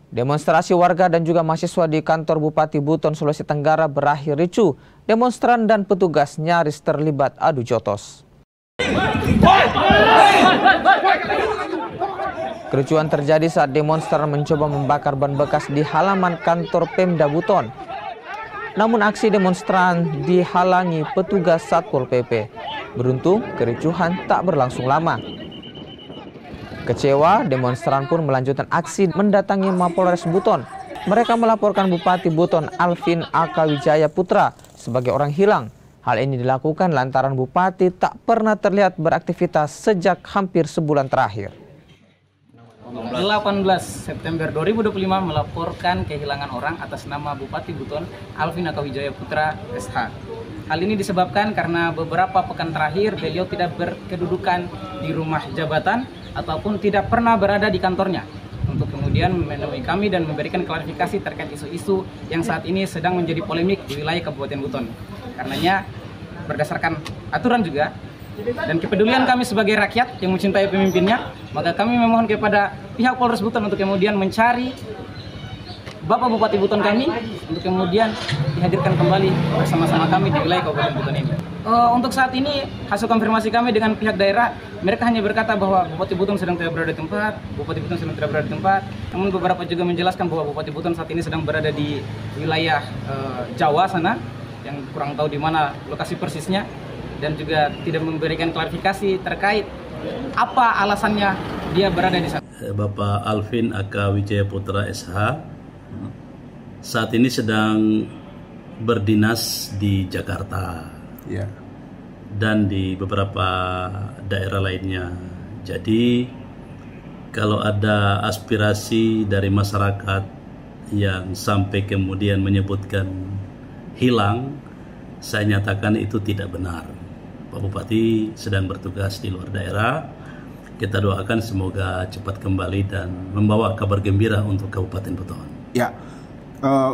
Demonstrasi warga dan juga mahasiswa di kantor Bupati Buton, Sulawesi Tenggara berakhir ricuh. Demonstran dan petugas nyaris terlibat adu jotos. Kericuhan terjadi saat demonstran mencoba membakar ban bekas di halaman kantor Pemda Buton. Namun aksi demonstran dihalangi petugas Satpol PP. Beruntung kericuhan tak berlangsung lama. Kecewa, demonstran pun melanjutkan aksi mendatangi Mapolres Buton. Mereka melaporkan Bupati Buton Alvin Aka Wijaya Putra sebagai orang hilang. Hal ini dilakukan lantaran Bupati tak pernah terlihat beraktivitas sejak hampir sebulan terakhir. 18 September 2025 melaporkan kehilangan orang atas nama Bupati Buton Alvin Aka Wijaya Putra SH. Hal ini disebabkan karena beberapa pekan terakhir beliau tidak berkedudukan di rumah jabatan ataupun tidak pernah berada di kantornya untuk kemudian menemui kami dan memberikan klarifikasi terkait isu-isu yang saat ini sedang menjadi polemik di wilayah Kabupaten Buton. Karenanya berdasarkan aturan juga dan kepedulian kami sebagai rakyat yang mencintai pemimpinnya, maka kami memohon kepada pihak Polres Buton untuk kemudian mencari Bapak Bupati Buton kami untuk kemudian dihadirkan kembali bersama-sama kami di wilayah Kabupaten Buton ini. Untuk saat ini hasil konfirmasi kami dengan pihak daerah, mereka hanya berkata bahwa Bupati Buton sedang tidak berada di tempat, Bupati Buton sedang tidak berada di tempat. Namun beberapa juga menjelaskan bahwa Bupati Buton saat ini sedang berada di wilayah Jawa sana, yang kurang tahu di mana lokasi persisnya, dan juga tidak memberikan klarifikasi terkait apa alasannya dia berada di sana. Bapak Alvin Aka Wijaya Putra SH saat ini sedang berdinas di Jakarta dan di beberapa daerah lainnya. Jadi kalau ada aspirasi dari masyarakat yang sampai kemudian menyebutkan hilang, saya nyatakan itu tidak benar. Pak Bupati sedang bertugas di luar daerah. Kita doakan semoga cepat kembali dan membawa kabar gembira untuk Kabupaten Buton. Ya,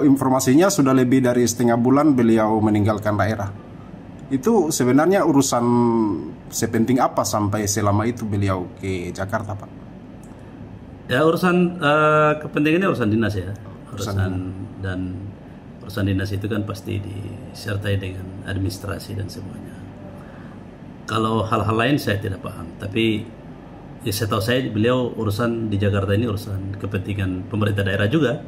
informasinya sudah lebih dari setengah bulan beliau meninggalkan daerah. Itu sebenarnya urusan sepenting apa sampai selama itu beliau ke Jakarta, Pak? Ya, urusan kepentingannya urusan dinas ya. Urusan dinas itu kan pasti disertai dengan administrasi dan semuanya. Kalau hal-hal lain saya tidak paham, tapi ya setahu saya beliau urusan di Jakarta ini urusan kepentingan pemerintah daerah juga.